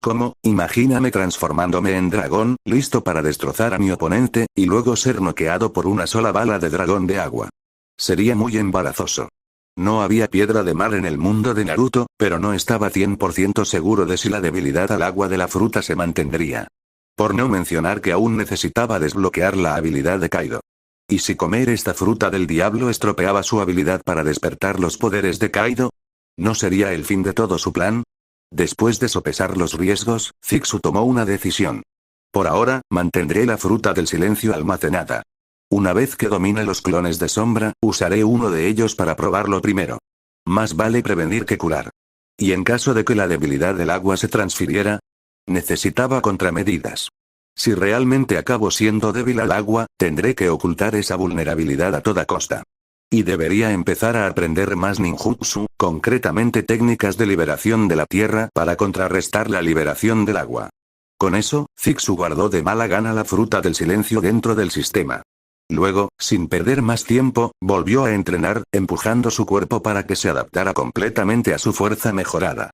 ¿Cómo? Imagíname transformándome en dragón, listo para destrozar a mi oponente, y luego ser noqueado por una sola bala de dragón de agua. Sería muy embarazoso. No había piedra de mar en el mundo de Naruto, pero no estaba 100% seguro de si la debilidad al agua de la fruta se mantendría. Por no mencionar que aún necesitaba desbloquear la habilidad de Kaido. ¿Y si comer esta fruta del diablo estropeaba su habilidad para despertar los poderes de Kaido? ¿No sería el fin de todo su plan? Después de sopesar los riesgos, Zixu tomó una decisión. Por ahora, mantendré la fruta del silencio almacenada. Una vez que domine los clones de sombra, usaré uno de ellos para probarlo primero. Más vale prevenir que curar. Y en caso de que la debilidad del agua se transfiriera, necesitaba contramedidas. Si realmente acabo siendo débil al agua, tendré que ocultar esa vulnerabilidad a toda costa. Y debería empezar a aprender más ninjutsu, concretamente técnicas de liberación de la tierra para contrarrestar la liberación del agua. Con eso, Zixu guardó de mala gana la fruta del silencio dentro del sistema. Luego, sin perder más tiempo, volvió a entrenar, empujando su cuerpo para que se adaptara completamente a su fuerza mejorada.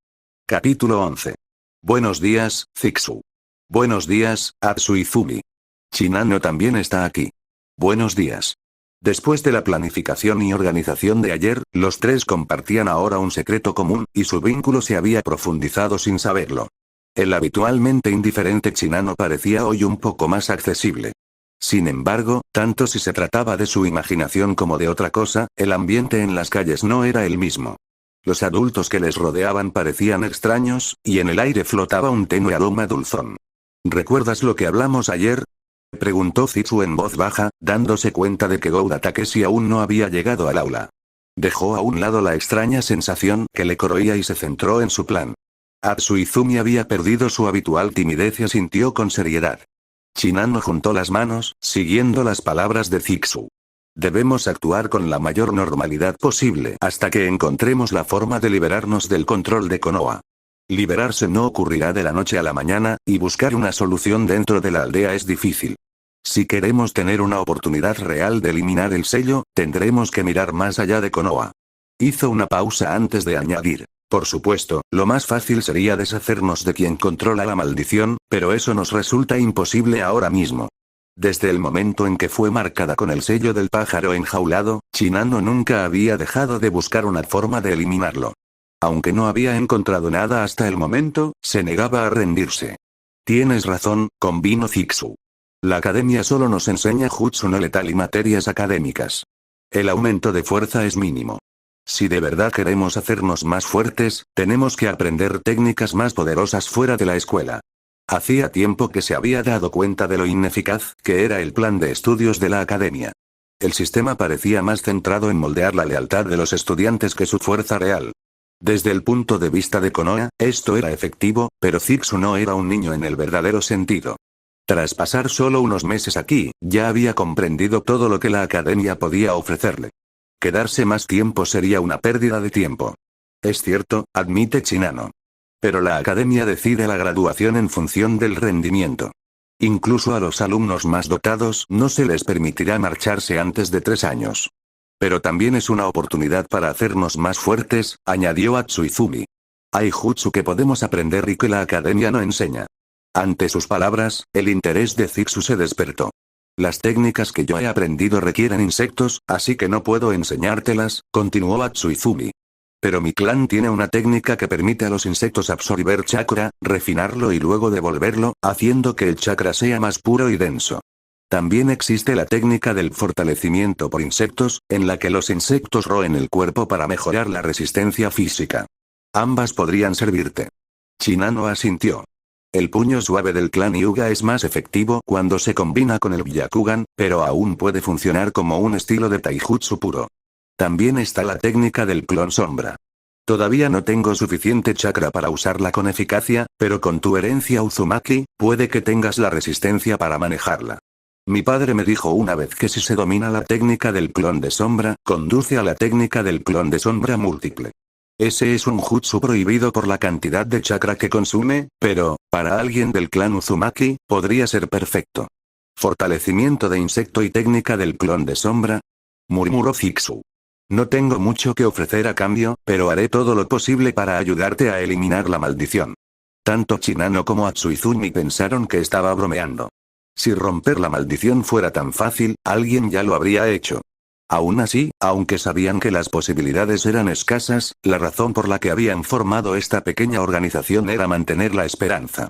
Capítulo 11. Buenos días, Zixu. Buenos días, Atsuizumi. Shinano también está aquí. Buenos días. Después de la planificación y organización de ayer, los tres compartían ahora un secreto común, y su vínculo se había profundizado sin saberlo. El habitualmente indiferente Shinano parecía hoy un poco más accesible. Sin embargo, tanto si se trataba de su imaginación como de otra cosa, el ambiente en las calles no era el mismo. Los adultos que les rodeaban parecían extraños, y en el aire flotaba un tenue aroma dulzón. ¿Recuerdas lo que hablamos ayer?, preguntó Zixu en voz baja, dándose cuenta de que Gouda Takeshi aún no había llegado al aula. Dejó a un lado la extraña sensación que le corroía y se centró en su plan. Atsuizumi había perdido su habitual timidez y asintió con seriedad. Shinano juntó las manos, siguiendo las palabras de Zixu. Debemos actuar con la mayor normalidad posible hasta que encontremos la forma de liberarnos del control de Konoha. Liberarse no ocurrirá de la noche a la mañana, y buscar una solución dentro de la aldea es difícil. Si queremos tener una oportunidad real de eliminar el sello, tendremos que mirar más allá de Konoha. Hizo una pausa antes de añadir. Por supuesto, lo más fácil sería deshacernos de quien controla la maldición, pero eso nos resulta imposible ahora mismo. Desde el momento en que fue marcada con el sello del pájaro enjaulado, Shinano nunca había dejado de buscar una forma de eliminarlo. Aunque no había encontrado nada hasta el momento, se negaba a rendirse. Tienes razón, convino Zixu. La academia solo nos enseña jutsu no letal y materias académicas. El aumento de fuerza es mínimo. Si de verdad queremos hacernos más fuertes, tenemos que aprender técnicas más poderosas fuera de la escuela. Hacía tiempo que se había dado cuenta de lo ineficaz que era el plan de estudios de la academia. El sistema parecía más centrado en moldear la lealtad de los estudiantes que su fuerza real. Desde el punto de vista de Konoha, esto era efectivo, pero Zixu no era un niño en el verdadero sentido. Tras pasar solo unos meses aquí, ya había comprendido todo lo que la academia podía ofrecerle. Quedarse más tiempo sería una pérdida de tiempo. Es cierto, admite Shinano. Pero la academia decide la graduación en función del rendimiento. Incluso a los alumnos más dotados no se les permitirá marcharse antes de 3 años. Pero también es una oportunidad para hacernos más fuertes, añadió Atsuizumi. Hay jutsu que podemos aprender y que la academia no enseña. Ante sus palabras, el interés de Zixu se despertó. Las técnicas que yo he aprendido requieren insectos, así que no puedo enseñártelas, continuó Atsuizumi. Pero mi clan tiene una técnica que permite a los insectos absorber chakra, refinarlo y luego devolverlo, haciendo que el chakra sea más puro y denso. También existe la técnica del fortalecimiento por insectos, en la que los insectos roen el cuerpo para mejorar la resistencia física. Ambas podrían servirte. Shinano asintió. El puño suave del clan Hyuga es más efectivo cuando se combina con el Byakugan, pero aún puede funcionar como un estilo de taijutsu puro. También está la técnica del clon sombra. Todavía no tengo suficiente chakra para usarla con eficacia, pero con tu herencia Uzumaki, puede que tengas la resistencia para manejarla. Mi padre me dijo una vez que si se domina la técnica del clon de sombra, conduce a la técnica del clon de sombra múltiple. Ese es un jutsu prohibido por la cantidad de chakra que consume, pero, para alguien del clan Uzumaki, podría ser perfecto. Fortalecimiento de insecto y técnica del clon de sombra, murmuró Zixu. No tengo mucho que ofrecer a cambio, pero haré todo lo posible para ayudarte a eliminar la maldición. Tanto Chinano como Atsuizumi pensaron que estaba bromeando. Si romper la maldición fuera tan fácil, alguien ya lo habría hecho. Aún así, aunque sabían que las posibilidades eran escasas, la razón por la que habían formado esta pequeña organización era mantener la esperanza.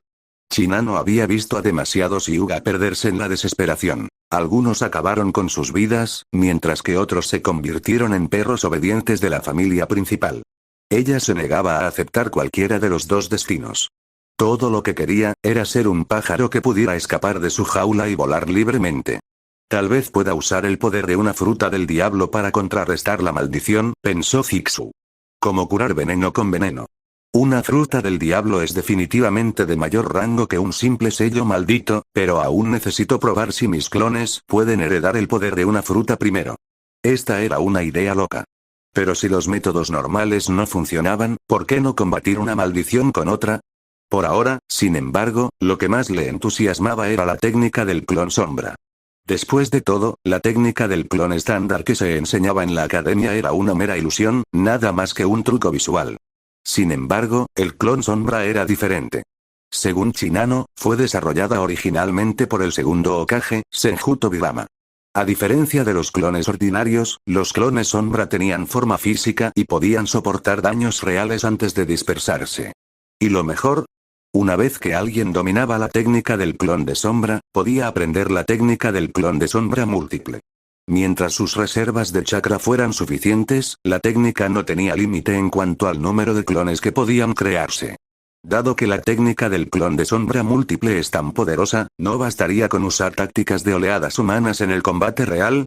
Chinano había visto a demasiados Hyuga perderse en la desesperación. Algunos acabaron con sus vidas, mientras que otros se convirtieron en perros obedientes de la familia principal. Ella se negaba a aceptar cualquiera de los dos destinos. Todo lo que quería, era ser un pájaro que pudiera escapar de su jaula y volar libremente. Tal vez pueda usar el poder de una fruta del diablo para contrarrestar la maldición, pensó Zixu. Como curar veneno con veneno. Una fruta del diablo es definitivamente de mayor rango que un simple sello maldito, pero aún necesito probar si mis clones pueden heredar el poder de una fruta primero. Esta era una idea loca. Pero si los métodos normales no funcionaban, ¿por qué no combatir una maldición con otra? Por ahora, sin embargo, lo que más le entusiasmaba era la técnica del clon sombra. Después de todo, la técnica del clon estándar que se enseñaba en la academia era una mera ilusión, nada más que un truco visual. Sin embargo, el clon sombra era diferente. Según Chinano, fue desarrollada originalmente por el segundo Hokage, Senju Tobirama. A diferencia de los clones ordinarios, los clones sombra tenían forma física y podían soportar daños reales antes de dispersarse. ¿Y lo mejor? Una vez que alguien dominaba la técnica del clon de sombra, podía aprender la técnica del clon de sombra múltiple. Mientras sus reservas de chakra fueran suficientes, la técnica no tenía límite en cuanto al número de clones que podían crearse. Dado que la técnica del clon de sombra múltiple es tan poderosa, ¿no bastaría con usar tácticas de oleadas humanas en el combate real?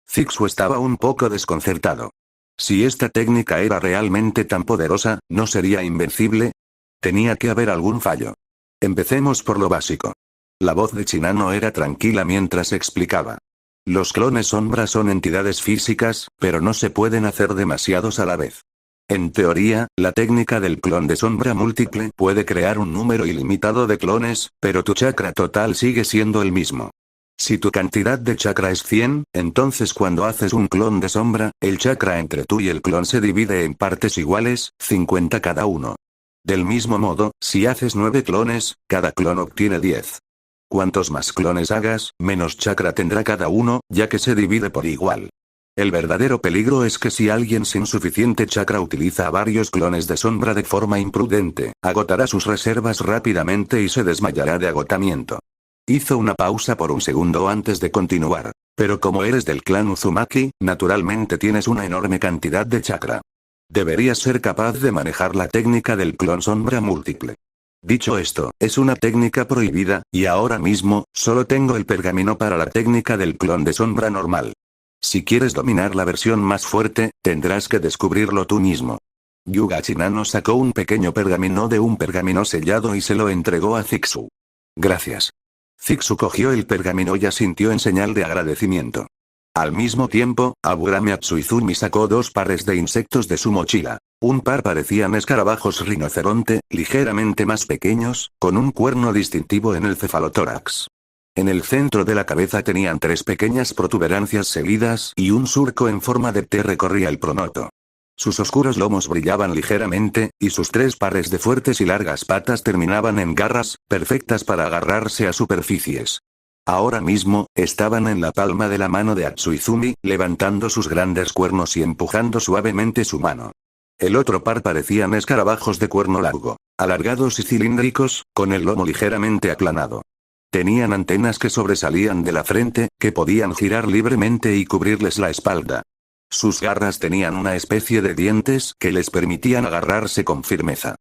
Zixu estaba un poco desconcertado. Si esta técnica era realmente tan poderosa, ¿no sería invencible? Tenía que haber algún fallo. Empecemos por lo básico. La voz de Chinano era tranquila mientras explicaba. Los clones sombra son entidades físicas, pero no se pueden hacer demasiados a la vez. En teoría, la técnica del clon de sombra múltiple puede crear un número ilimitado de clones, pero tu chakra total sigue siendo el mismo. Si tu cantidad de chakra es 100, entonces cuando haces un clon de sombra, el chakra entre tú y el clon se divide en partes iguales, 50 cada uno. Del mismo modo, si haces 9 clones, cada clon obtiene 10. Cuantos más clones hagas, menos chakra tendrá cada uno, ya que se divide por igual. El verdadero peligro es que si alguien sin suficiente chakra utiliza varios clones de sombra de forma imprudente, agotará sus reservas rápidamente y se desmayará de agotamiento. Hizo una pausa por un segundo antes de continuar. Pero como eres del clan Uzumaki, naturalmente tienes una enorme cantidad de chakra. Deberías ser capaz de manejar la técnica del clon sombra múltiple. Dicho esto, es una técnica prohibida, y ahora mismo, solo tengo el pergamino para la técnica del clon de sombra normal. Si quieres dominar la versión más fuerte, tendrás que descubrirlo tú mismo. Hyuga Chinano sacó un pequeño pergamino de un pergamino sellado y se lo entregó a Zixu. Gracias. Zixu cogió el pergamino y asintió en señal de agradecimiento. Al mismo tiempo, Aburame Atsuizumi sacó 2 pares de insectos de su mochila. Un par parecían escarabajos rinoceronte, ligeramente más pequeños, con un cuerno distintivo en el cefalotórax. En el centro de la cabeza tenían 3 pequeñas protuberancias seguidas y un surco en forma de T recorría el pronoto. Sus oscuros lomos brillaban ligeramente, y sus 3 pares de fuertes y largas patas terminaban en garras, perfectas para agarrarse a superficies. Ahora mismo, estaban en la palma de la mano de Atsuizumi, levantando sus grandes cuernos y empujando suavemente su mano. El otro par parecían escarabajos de cuerno largo, alargados y cilíndricos, con el lomo ligeramente aplanado. Tenían antenas que sobresalían de la frente, que podían girar libremente y cubrirles la espalda. Sus garras tenían una especie de dientes que les permitían agarrarse con firmeza.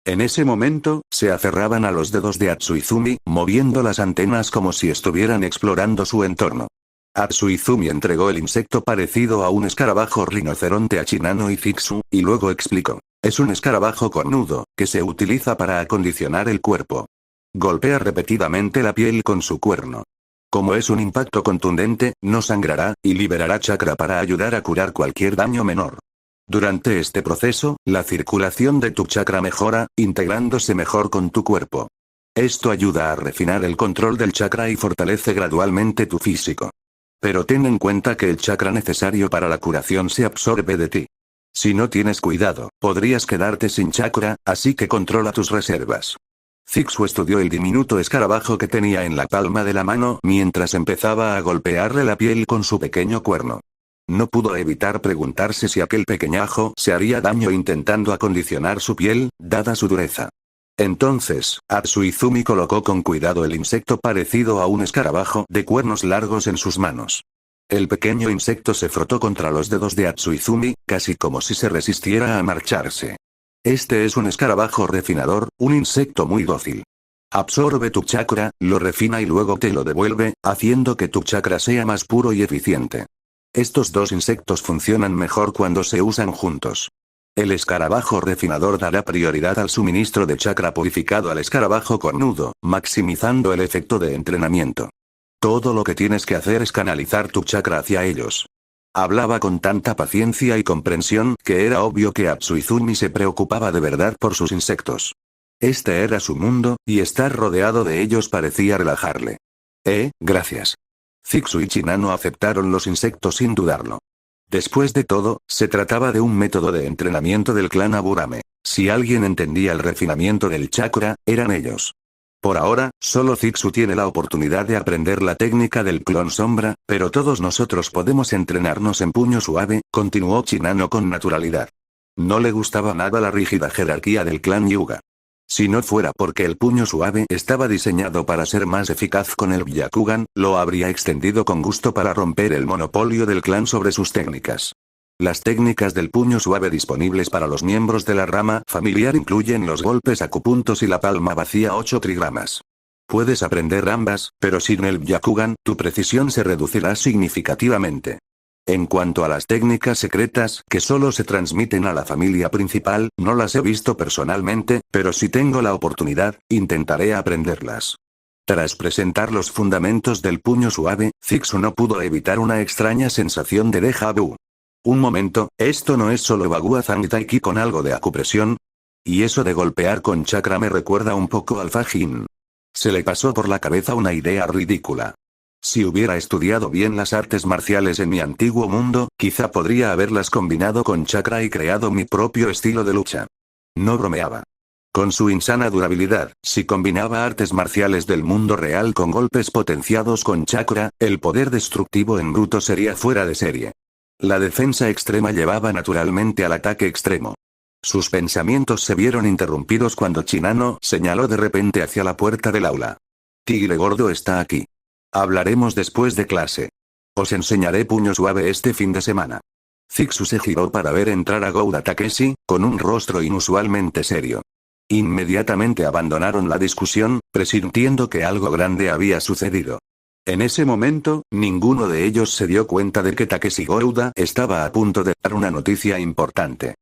En ese momento, se aferraban a los dedos de Atsuizumi, moviendo las antenas como si estuvieran explorando su entorno. Atsuizumi entregó el insecto parecido a un escarabajo rinoceronte a Chinano y Zixu, y luego explicó. Es un escarabajo cornudo, que se utiliza para acondicionar el cuerpo. Golpea repetidamente la piel con su cuerno. Como es un impacto contundente, no sangrará, y liberará chakra para ayudar a curar cualquier daño menor. Durante este proceso, la circulación de tu chakra mejora, integrándose mejor con tu cuerpo. Esto ayuda a refinar el control del chakra y fortalece gradualmente tu físico. Pero ten en cuenta que el chakra necesario para la curación se absorbe de ti. Si no tienes cuidado, podrías quedarte sin chakra, así que controla tus reservas. Zixu estudió el diminuto escarabajo que tenía en la palma de la mano mientras empezaba a golpearle la piel con su pequeño cuerno. No pudo evitar preguntarse si aquel pequeñajo se haría daño intentando acondicionar su piel, dada su dureza. Entonces, Atsuizumi colocó con cuidado el insecto parecido a un escarabajo de cuernos largos en sus manos. El pequeño insecto se frotó contra los dedos de Atsuizumi, casi como si se resistiera a marcharse. Este es un escarabajo refinador, un insecto muy dócil. Absorbe tu chakra, lo refina y luego te lo devuelve, haciendo que tu chakra sea más puro y eficiente. Estos dos insectos funcionan mejor cuando se usan juntos. El escarabajo refinador dará prioridad al suministro de chakra purificado al escarabajo cornudo, maximizando el efecto de entrenamiento. Todo lo que tienes que hacer es canalizar tu chakra hacia ellos. Hablaba con tanta paciencia y comprensión que era obvio que Atsuizumi se preocupaba de verdad por sus insectos. Este era su mundo, y estar rodeado de ellos parecía relajarle. Gracias. Zixu y Chinano aceptaron los insectos sin dudarlo. Después de todo, se trataba de un método de entrenamiento del clan Aburame. Si alguien entendía el refinamiento del chakra, eran ellos. Por ahora, solo Zixu tiene la oportunidad de aprender la técnica del clon sombra, pero todos nosotros podemos entrenarnos en puño suave, continuó Chinano con naturalidad. No le gustaba nada la rígida jerarquía del clan Hyuga. Si no fuera porque el puño suave estaba diseñado para ser más eficaz con el Byakugan, lo habría extendido con gusto para romper el monopolio del clan sobre sus técnicas. Las técnicas del puño suave disponibles para los miembros de la rama familiar incluyen los golpes acupuntos y la palma vacía 8 trigramas. Puedes aprender ambas, pero sin el Byakugan, tu precisión se reducirá significativamente. En cuanto a las técnicas secretas que solo se transmiten a la familia principal, no las he visto personalmente, pero si tengo la oportunidad, intentaré aprenderlas. Tras presentar los fundamentos del puño suave, Zixu no pudo evitar una extraña sensación de déjà vu. Un momento, ¿esto no es solo Baguazhang Taiki con algo de acupresión? Y eso de golpear con chakra me recuerda un poco al Fajin. Se le pasó por la cabeza una idea ridícula. Si hubiera estudiado bien las artes marciales en mi antiguo mundo, quizá podría haberlas combinado con chakra y creado mi propio estilo de lucha. No bromeaba. Con su insana durabilidad, si combinaba artes marciales del mundo real con golpes potenciados con chakra, el poder destructivo en bruto sería fuera de serie. La defensa extrema llevaba naturalmente al ataque extremo. Sus pensamientos se vieron interrumpidos cuando Chinano señaló de repente hacia la puerta del aula. Tigre gordo está aquí. Hablaremos después de clase. Os enseñaré puño suave este fin de semana. Zixu se giró para ver entrar a Gouda Takeshi, con un rostro inusualmente serio. Inmediatamente abandonaron la discusión, presintiendo que algo grande había sucedido. En ese momento, ninguno de ellos se dio cuenta de que Takeshi Gouda estaba a punto de dar una noticia importante.